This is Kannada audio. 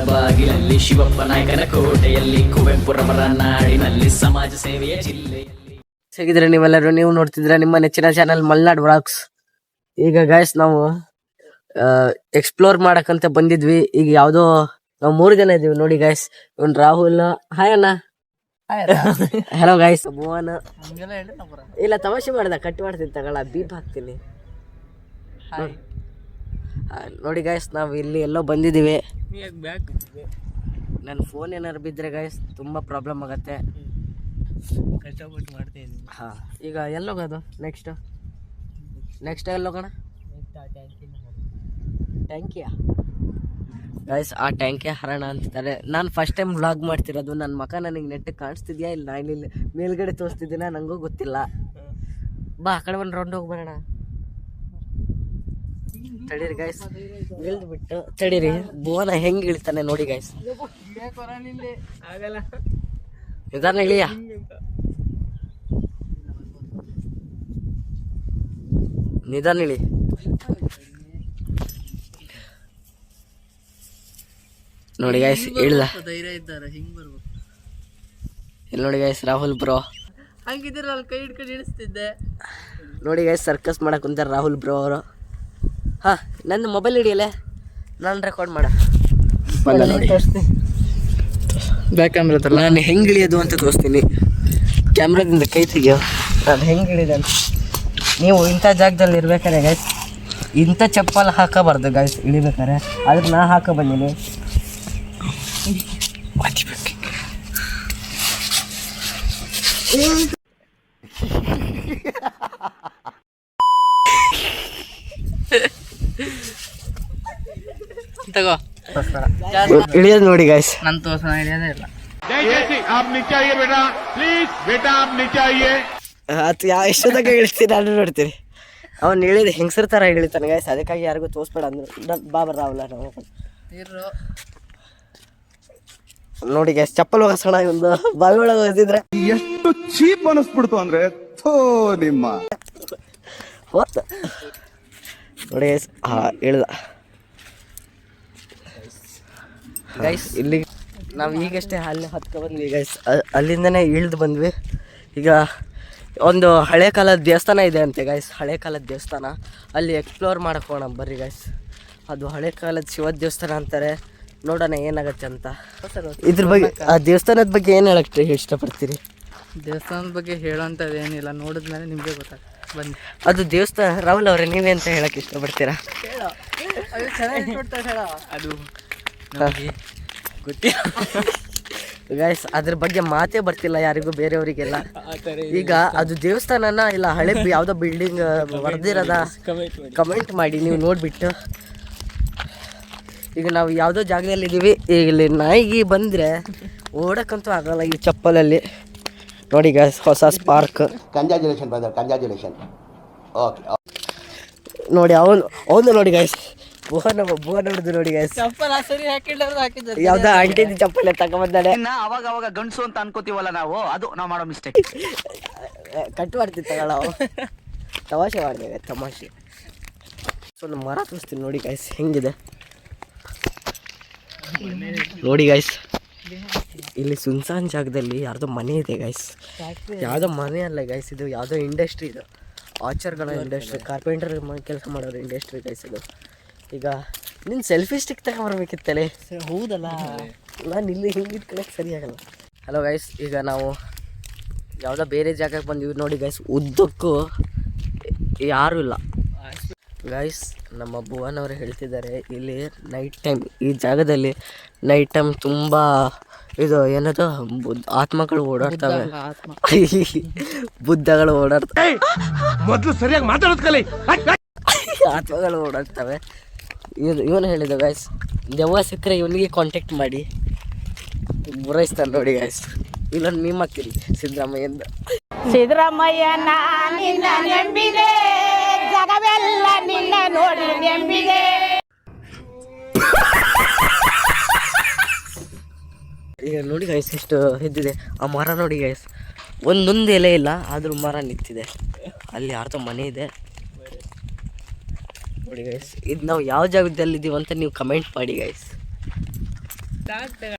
ಬಾಗಿಲಲ್ಲಿ ಶಿವಪ್ಪ ನಾಯಕನ ಕೋಟೆಯಲ್ಲಿ ಕುವೆಂಪುರವರ ನಾಡಿನಲ್ಲಿ ಸಮಾಜ ಸೇವೆಯ ಜಿಲ್ಲೆಯಲ್ಲಿ. ಹೇಗಿದ್ರೆ ನೀವೆಲ್ಲರೂ, ನೀವು ನೋಡ್ತಿದ್ರೆ ನಿಮ್ಮ ನೆಚ್ಚಿನ ಚಾನಲ್ ಮಲ್ನಾಡ್ ವ್ಲಾಗ್ಸ್. ಈಗ ಗಾಯ್ಸ್ ನಾವು ಎಕ್ಸ್ಪ್ಲೋರ್ ಮಾಡಕ್ಕಂತ ಬಂದಿದ್ವಿ. ಈಗ ಯಾವ್ದೋ ನಾವು 3 ಜನ ಇದೀವಿ ನೋಡಿ ಗಾಯ್ಸ್. ಇವ್ನು ರಾಹುಲ್, ಹಾಯ್ ಅಣ್ಣ. Hello guys. ಭುವನ್ ಇಲ್ಲ, ತಮಾಷೆ ಮಾಡ್ದ, ಕಟ್ ಮಾಡ್ತೀನಿ ತಗೊಳ, ಬೀಪ್ ಹಾಕ್ತೀನಿ. ನೋಡಿ ಗಾಯ್ಸ್, ನಾವು ಇಲ್ಲಿ ಎಲ್ಲೋ ಬಂದಿದ್ದೀವಿ. ನನ್ನ ಫೋನ್ ಏನಾರು ಬಿದ್ದರೆ ಗಾಯ್ಸ್ ತುಂಬ ಪ್ರಾಬ್ಲಮ್ ಆಗತ್ತೆ. ಕಷ್ಟಪಟ್ಟು ಮಾಡ್ತಾ ಇದ್ದೀನಿ. ಹಾಂ, ಈಗ ಎಲ್ಲೋಗೋದು ನೆಕ್ಸ್ಟ್ ಎಲ್ಲೋಗೋಣ? ಟ್ಯಾಂಕಿಯಾ ಗಾಯ್ಸ್? ಆ ಟ್ಯಾಂಕಿ ಹರಣ ಅಂತಾರೆ. ನಾನು ಫಸ್ಟ್ ಟೈಮ್ ವ್ಲಾಗ್ ಮಾಡ್ತಿರೋದು. ನನ್ನ ಮಕ ನನಗೆ ನೆಟ್ಟಿಗೆ ಕಾಣಿಸ್ತಿದ್ಯಾ ಇಲ್ಲ ನಾನು ಇಲ್ಲಿ ಮೇಲ್ಗಡೆ ತೋರಿಸ್ತಿದ್ದೀನ ನನಗೂ ಗೊತ್ತಿಲ್ಲ. ಬಾ ಆ ಕಡೆ ಒಂದು ರೌಂಡ್ ಹೋಗಿ ಬರೋಣ. ತಡೀರಿ ಗಾಯ್ಸ್, ಇಳಿದ್ಬಿಟ್ಟು ತಡೀರಿ. ಭುವನ ಹೆಂಗೆ ಇಳಿತಾನೆ ನೋಡಿ ಗಾಯ್ಸ್. ನಿಧಾನ ಇಳಿಯ. ನಿಧಾನ ಇಳಿ. ನೋಡಿ ಗಾಯ್ಸ್ ಇಳ್ದ. ಧೈರ್ಯ ಇದ್ದಾರೆ, ಹಿಂಗ್ ಬರ್ಬೇಕು. ಇಲ್ಲಿ ನೋಡಿ ಗಾಯ್ಸ್ ರಾಹುಲ್ ಬ್ರೋ. ಹಂಗಿದ್ರೆ ಅಲ್ಲಿ ಕೈ ಹಿಡ್ಕೊಂಡು ಇಳಿಸ್ತಿದ್ದೆ. ನೋಡಿ ಗಾಯ್ಸ್ ಸರ್ಕಸ್ ಮಾಡಕ್ ಕುಂತಾರೆ ರಾಹುಲ್ ಬ್ರೋ ಅವರು. ಹಾ, ನನ್ನ ಮೊಬೈಲ್ ಹಿಡಿಯಲ್ಲ, ನಾನು ರೆಕಾರ್ಡ್ ಮಾಡ. ಬ್ಯಾಕ್ ಕ್ಯಾಮ್ರಾ ನಾನು ಹೆಂಗೆ ಇಳಿಯೋದು ಅಂತ ತೋರಿಸ್ತೀನಿ. ಕ್ಯಾಮ್ರಾದಿಂದ ಕೈ ತೆಗಿಯೋ, ನಾನು ಹೆಂಗೆ ಇಳಿದೆ ಅಂತ. ನೀವು ಇಂಥ ಜಾಗದಲ್ಲಿ ಇರ್ಬೇಕಾರೆ ಗೈಸ್ ಇಂಥ ಚಪ್ಪಲ್ ಹಾಕಬಾರ್ದು ಗೈಸ್ ಇಳಿಬೇಕಾರೆ. ಅದಕ್ಕೆ ನಾ ಹಾಕ ಬಂದೀನಿ. ತಗೋ ಇಳಿಯೋದು ನೋಡಿ ಗೈಸ್. ನನ್ನ ತೋರ್ಸೋಣ, ಇಳಿಯೋದೇ ಇಲ್ಲ. ಎಷ್ಟೊತ್ತಾಗ ಇಳಿಸ್ತೀನಿ ನಾನು ನೋಡ್ತೀನಿ. ಅವ್ನು ಇಳಿದು ಹೆಂಗಸರ ಥರ ಇಳಿತಾನೆ ಗೈಸ್. ಅದಕ್ಕಾಗಿ ಯಾರಿಗೂ ತೋರಿಸ್ಬೇಡ ಅಂದ್ರು. ಬಾಬರ್ ರಾವಲ್ಲ ನಾವು ನೋಡಿ ಗೈಸ್. ಚಪ್ಪಲ್ ಹೋಗಸೋಣ, ಒಂದು ಬಾವಿ ಒಳಗೆ ಹೋಗಿದ್ರೆ ಎಷ್ಟು ಚೀಪ್ ಅನಿಸ್ಬಿಡ್ತು ಅಂದ್ರೆ ನಿಮ್ಮ ಹೋತ ನೋಡಿ ಗೈಸ್. ಇಳ್ದ ಗೈಸ್. ಇಲ್ಲಿ ನಾವು ಈಗಷ್ಟೇ ಅಲ್ಲಿ ಹತ್ಕೊ ಬಂದ್ವಿ ಗೈಸ್. ಅಲ್ಲಿಂದನೇ ಇಳಿದು ಬಂದ್ವಿ. ಈಗ ಒಂದು ಹಳೆ ಕಾಲದ ದೇವಸ್ಥಾನ ಇದೆ ಅಂತೆ ಗೈಸ್. ಹಳೆ ಕಾಲದ ದೇವಸ್ಥಾನ, ಅಲ್ಲಿ ಎಕ್ಸ್ಪ್ಲೋರ್ ಮಾಡಕ್ಕೆ ಹೋಗೋಣ ಬರ್ರಿ ಗೈಸ್. ಅದು ಹಳೆ ಕಾಲದ ಶಿವ ದೇವಸ್ಥಾನ ಅಂತಾರೆ. ನೋಡೋಣ ಏನಾಗತ್ತೆ ಅಂತ. ಇದ್ರ ಬಗ್ಗೆ, ಆ ದೇವಸ್ಥಾನದ ಬಗ್ಗೆ ಏನು ಹೇಳಕ್ಕೆ ಇಷ್ಟಪಡ್ತೀರಿ? ದೇವಸ್ಥಾನದ ಬಗ್ಗೆ ಹೇಳೋಂಥದ್ದು ಏನಿಲ್ಲ, ನೋಡಿದ್ಮೇಲೆ ನಿಮಗೆ ಗೊತ್ತಾಗ್ತದೆ. ಬನ್ನಿ. ಅದು ದೇವಸ್ಥಾನ. ರಾಹುಲ್ ಅವರೇ, ನೀವೇ ಅಂತ ಹೇಳಕ್ಕೆ ಇಷ್ಟಪಡ್ತೀರಾ? ಅದು ಗೊತ್ತಿಲ್ಲ ಗೈಸ್, ಅದ್ರ ಬಗ್ಗೆ ಮಾತೇ ಬರ್ತಿಲ್ಲ ಯಾರಿಗೂ, ಬೇರೆಯವರಿಗೆಲ್ಲ. ಈಗ ಅದು ದೇವಸ್ಥಾನನ ಇಲ್ಲ ಹಳೆ ಯಾವುದೋ ಬಿಲ್ಡಿಂಗ್ ಹೊಡೆದಿರೋದ ಕಮೆಂಟ್ ಮಾಡಿ ನೀವು ನೋಡಿಬಿಟ್ಟು. ಈಗ ನಾವು ಯಾವುದೋ ಜಾಗದಲ್ಲಿ ಇದ್ದೀವಿ. ಈಗ ಇಲ್ಲಿ ನಾಯಿಗೆ ಬಂದರೆ ಓಡಕ್ಕಂತೂ ಆಗಲ್ಲ ಈ ಚಪ್ಪಲಲ್ಲಿ. ನೋಡಿ ಗೈಸ್, ಹೊಸ spark. Congratulation brother, congratulation. Okay ನೋಡಿ ಅವನು ನೋಡಿ ಗೈಸ್. ಭುವನ ಹೊಡೆದು ನೋಡಿ ಗೈಸ್. ಚಪ್ಪಲ್ ಸರಿ ಹಾಕಿದ್ದಾರೆ. ಯಾವ್ದೋ ಆಂಟಿದ ಚಪ್ಪಲ್ ತಗೊಂಬಂದಾನೆ. ಅವಾಗ ಗಂಡಸು ಅಂತ ಅನ್ಕೋತೀವಲ್ಲ ನಾವು, ಅದು ನಾವು ಮಾಡೋ ಮಿಸ್ಟೇಕ್. ಕಟ್ ಮಾಡ್ತಿತ್ತಲ್ಲ ಅವು. ತಮಾಷೆ ಮಾಡಿದೆ, ತಮಾಷೆ. ಒಂದು ಮರ ತೋರಿಸ್ತೀನಿ ನೋಡಿ ಗೈಸ್ ಹೆಂಗಿದೆ ನೋಡಿ ಗೈಸ್. ಇಲ್ಲಿ ಸುನ್ಸಾನ್ ಜಾಗದಲ್ಲಿ ಯಾರ್ದೋ ಮನೆ ಇದೆ ಗೈಸ್. ಯಾವುದೋ ಮನೆ ಅಲ್ಲ ಗೈಸ್, ಇದು ಯಾವುದೋ ಇಂಡಸ್ಟ್ರಿ. ಇದು ಆಚರ್ಗಳ ಇಂಡಸ್ಟ್ರಿ, ಕಾರ್ಪೆಂಟರ್ ಕೆಲಸ ಮಾಡೋರು ಇಂಡಸ್ಟ್ರಿ ಗೈಸ್ ಇದು. ಈಗ ನಿನ್ನ ಸೆಲ್ಫಿ ಸ್ಟಿಕ್ ತಗೊಂಬರ್ಬೇಕಿತ್ತಲೆ. ಹೌದಲ್ಲ, ನಾನು ಇಲ್ಲಿ ಹಿಂಗೆ ಇಟ್ಕೊಳಕ್ಕೆ ಸರಿ ಆಗಲ್ಲ. ಹಲೋ ಗೈಸ್, ಈಗ ನಾವು ಯಾವುದೋ ಬೇರೆ ಜಾಗಕ್ಕೆ ಬಂದಿವಿ ನೋಡಿ ಗೈಸ್. ಉದ್ದಕ್ಕೂ ಯಾರೂ ಇಲ್ಲ ಗೈಸ್. ನಮ್ಮ ಭುವನ್ ಅವರು ಹೇಳ್ತಿದ್ದಾರೆ ಇಲ್ಲಿ ನೈಟ್ ಟೈಮ್ ಈ ಜಾಗದಲ್ಲಿ ನೈಟ್ ಟೈಮ್ ತುಂಬ ಇದು ಏನದು ಆತ್ಮಗಳು ಓಡಾಡ್ತವೆ. ಬುದ್ಧಗಳು ಓಡಾಡ್ತವೆ. ಮೊದಲು ಸರಿಯಾಗಿ ಮಾತಾಡೋದು ಕಲಿ. ಆತ್ಮಗಳು ಓಡಾಡ್ತವೆ. ಇವನು ಹೇಳಿದ ಗೈಸ್, ದೆವ್ವ ಸಿಕ್ಕರೆ ಇವನಿಗೆ ಕಾಂಟ್ಯಾಕ್ಟ್ ಮಾಡಿ ಬುರೈಸ್ತಾನೆ ನೋಡಿ ಗೈಸ್. ಇಲ್ಲೊಂದು ಮೀಮ್ ಹಾಕ್ತೀರಿ ಸಿದ್ದರಾಮಯ್ಯಂದ. ಸಿದ್ದರಾಮಯ್ಯ ನಿನ್ನ ನೆಂಬಿದೆ, ಜಗವೆಲ್ಲ ನಿನ್ನ ನೋಡಿ ನೆಂಬಿದೆ. ಈಗ ನೋಡಿ ಗೈಸ್ ಎಷ್ಟು ಎದ್ದಿದೆ ಆ ಮರ ನೋಡಿ ಗೈಸ್. ಒಂದೊಂದು ಎಲೆ ಇಲ್ಲ, ಆದರೂ ಮರ ನಿಂತಿದೆ. ಅಲ್ಲಿ ಯಾರ್ದೋ ಮನೆ ಇದೆ ನೋಡಿ ಗೈಸ್. ಇದು ನಾವು ಯಾವ ಜಾಗದಲ್ಲಿದ್ದೀವಿ ಅಂತ ನೀವು ಕಮೆಂಟ್ ಮಾಡಿ ಗೈಸ್. ಡಾಕ್ಟರ್